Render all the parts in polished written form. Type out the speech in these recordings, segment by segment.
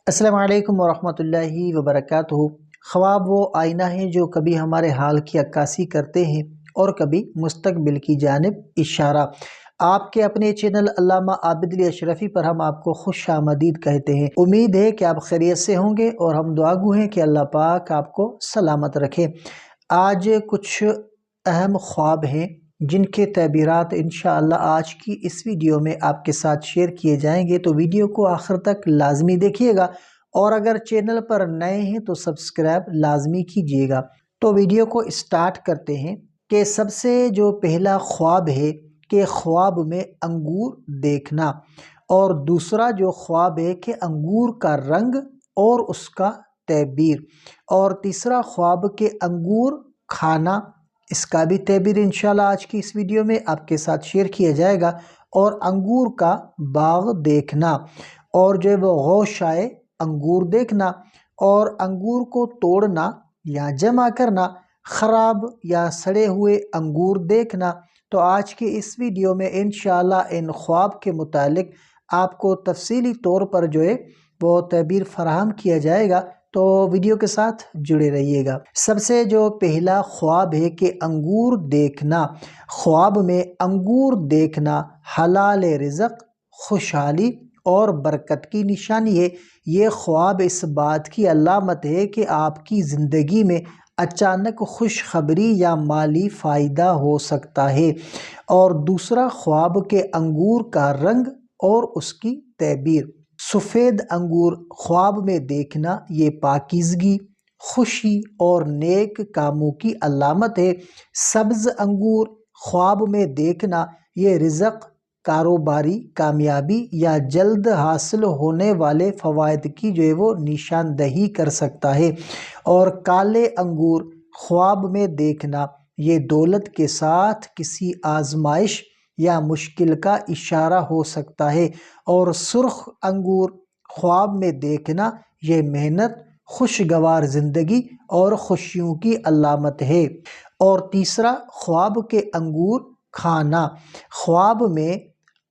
السلام علیکم ورحمۃ اللہ وبرکاتہ۔ خواب وہ آئینہ ہیں جو کبھی ہمارے حال کی عکاسی کرتے ہیں اور کبھی مستقبل کی جانب اشارہ۔ آپ کے اپنے چینل علامہ عابد علی اشرفی پر ہم آپ کو خوش آمدید کہتے ہیں۔ امید ہے کہ آپ خیریت سے ہوں گے اور ہم دعا گو ہیں کہ اللہ پاک آپ کو سلامت رکھے۔ آج کچھ اہم خواب ہیں جن کے تعبیرات انشاءاللہ آج کی اس ویڈیو میں آپ کے ساتھ شیئر کیے جائیں گے، تو ویڈیو کو آخر تک لازمی دیکھیے گا، اور اگر چینل پر نئے ہیں تو سبسکرائب لازمی کیجیے گا۔ تو ویڈیو کو اسٹارٹ کرتے ہیں کہ سب سے جو پہلا خواب ہے کہ خواب میں انگور دیکھنا، اور دوسرا جو خواب ہے کہ انگور کا رنگ اور اس کا تعبیر، اور تیسرا خواب کہ انگور کھانا، اس کا بھی تعبیر انشاءاللہ آج کی اس ویڈیو میں آپ کے ساتھ شیئر کیا جائے گا، اور انگور کا باغ دیکھنا، اور جو ہے وہ غوش آئے انگور دیکھنا، اور انگور کو توڑنا یا جمع کرنا، خراب یا سڑے ہوئے انگور دیکھنا۔ تو آج کے اس ویڈیو میں انشاءاللہ ان خواب کے متعلق آپ کو تفصیلی طور پر جو ہے وہ تعبیر فراہم کیا جائے گا، تو ویڈیو کے ساتھ جڑے رہیے گا۔ سب سے جو پہلا خواب ہے کہ انگور دیکھنا، خواب میں انگور دیکھنا حلال رزق، خوشحالی اور برکت کی نشانی ہے۔ یہ خواب اس بات کی علامت ہے کہ آپ کی زندگی میں اچانک خوشخبری یا مالی فائدہ ہو سکتا ہے۔ اور دوسرا خواب کہ انگور کا رنگ اور اس کی تعبیر، سفید انگور خواب میں دیکھنا یہ پاکیزگی، خوشی اور نیک کاموں کی علامت ہے۔ سبز انگور خواب میں دیکھنا یہ رزق، کاروباری کامیابی یا جلد حاصل ہونے والے فوائد کی جو ہے وہ نشاندہی کر سکتا ہے۔ اور کالے انگور خواب میں دیکھنا یہ دولت کے ساتھ کسی آزمائش یا مشکل کا اشارہ ہو سکتا ہے۔ اور سرخ انگور خواب میں دیکھنا یہ محنت، خوشگوار زندگی اور خوشیوں کی علامت ہے۔ اور تیسرا خواب کہ انگور کھانا، خواب میں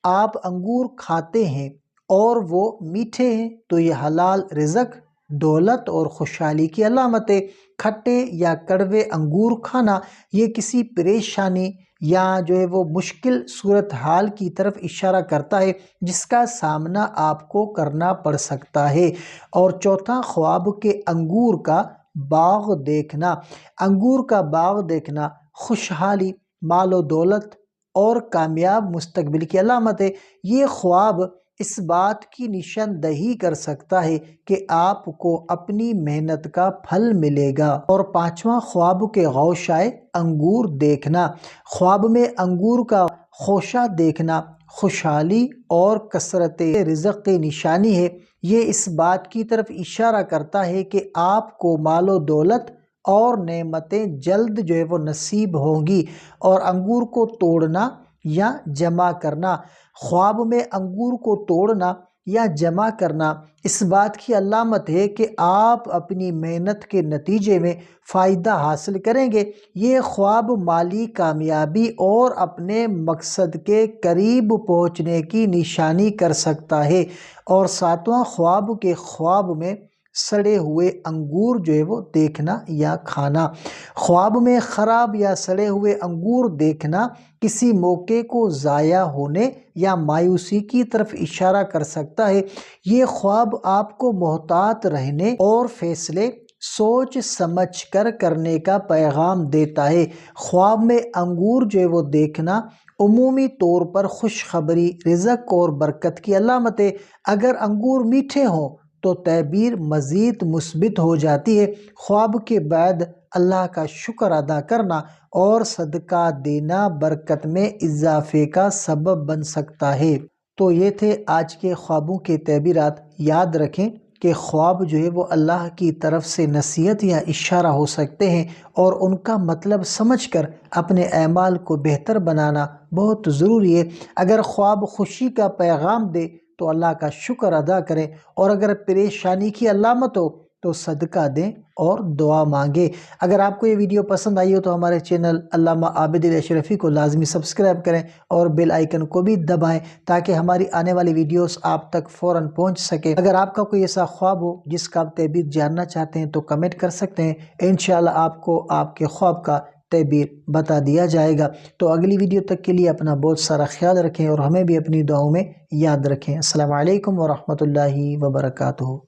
آپ انگور کھاتے ہیں اور وہ میٹھے ہیں تو یہ حلال رزق، دولت اور خوشحالی کی علامت ہے۔ کھٹے یا کڑوے انگور کھانا یہ کسی پریشانی یا جو ہے وہ مشکل صورتحال کی طرف اشارہ کرتا ہے جس کا سامنا آپ کو کرنا پڑ سکتا ہے۔ اور چوتھا خواب کہ انگور کا باغ دیکھنا، انگور کا باغ دیکھنا خوشحالی، مال و دولت اور کامیاب مستقبل کی علامت ہے۔ یہ خواب اس بات کی نشاندہی کر سکتا ہے کہ آپ کو اپنی محنت کا پھل ملے گا۔ اور پانچواں خواب کہ غوش آئے انگور دیکھنا، خواب میں انگور کا خوشہ دیکھنا خوشحالی اور کثرت رزق کی نشانی ہے۔ یہ اس بات کی طرف اشارہ کرتا ہے کہ آپ کو مال و دولت اور نعمتیں جلد جو ہے وہ نصیب ہوں گی۔ اور انگور کو توڑنا یا جمع کرنا، خواب میں انگور کو توڑنا یا جمع کرنا اس بات کی علامت ہے کہ آپ اپنی محنت کے نتیجے میں فائدہ حاصل کریں گے۔ یہ خواب مالی کامیابی اور اپنے مقصد کے قریب پہنچنے کی نشانی کر سکتا ہے۔ اور ساتواں خواب کہ خواب میں سڑے ہوئے انگور جو ہے وہ دیکھنا یا کھانا، خواب میں خراب یا سڑے ہوئے انگور دیکھنا کسی موقع کو ضائع ہونے یا مایوسی کی طرف اشارہ کر سکتا ہے۔ یہ خواب آپ کو محتاط رہنے اور فیصلے سوچ سمجھ کر کرنے کا پیغام دیتا ہے۔ خواب میں انگور جو ہے وہ دیکھنا عمومی طور پر خوشخبری، رزق اور برکت کی علامت ہے۔ اگر انگور میٹھے ہوں تو تعبیر مزید مثبت ہو جاتی ہے۔ خواب کے بعد اللہ کا شکر ادا کرنا اور صدقہ دینا برکت میں اضافے کا سبب بن سکتا ہے۔ تو یہ تھے آج کے خوابوں کے تعبیرات۔ یاد رکھیں کہ خواب جو ہے وہ اللہ کی طرف سے نصیحت یا اشارہ ہو سکتے ہیں، اور ان کا مطلب سمجھ کر اپنے اعمال کو بہتر بنانا بہت ضروری ہے۔ اگر خواب خوشی کا پیغام دے تو اللہ کا شکر ادا کریں، اور اگر پریشانی کی علامت ہو تو صدقہ دیں اور دعا مانگیں۔ اگر آپ کو یہ ویڈیو پسند آئی ہو تو ہمارے چینل علامہ عابد الاشرفی کو لازمی سبسکرائب کریں اور بیل آئیکن کو بھی دبائیں تاکہ ہماری آنے والی ویڈیوز آپ تک فوراً پہنچ سکے۔ اگر آپ کا کوئی ایسا خواب ہو جس کا آپ تعبیر جاننا چاہتے ہیں تو کمنٹ کر سکتے ہیں، انشاءاللہ آپ کو آپ کے خواب کا تعبیر بتا دیا جائے گا۔ تو اگلی ویڈیو تک کے لیے اپنا بہت سارا خیال رکھیں اور ہمیں بھی اپنی دعاؤں میں یاد رکھیں۔ السلام علیکم ورحمۃ اللہ وبرکاتہ۔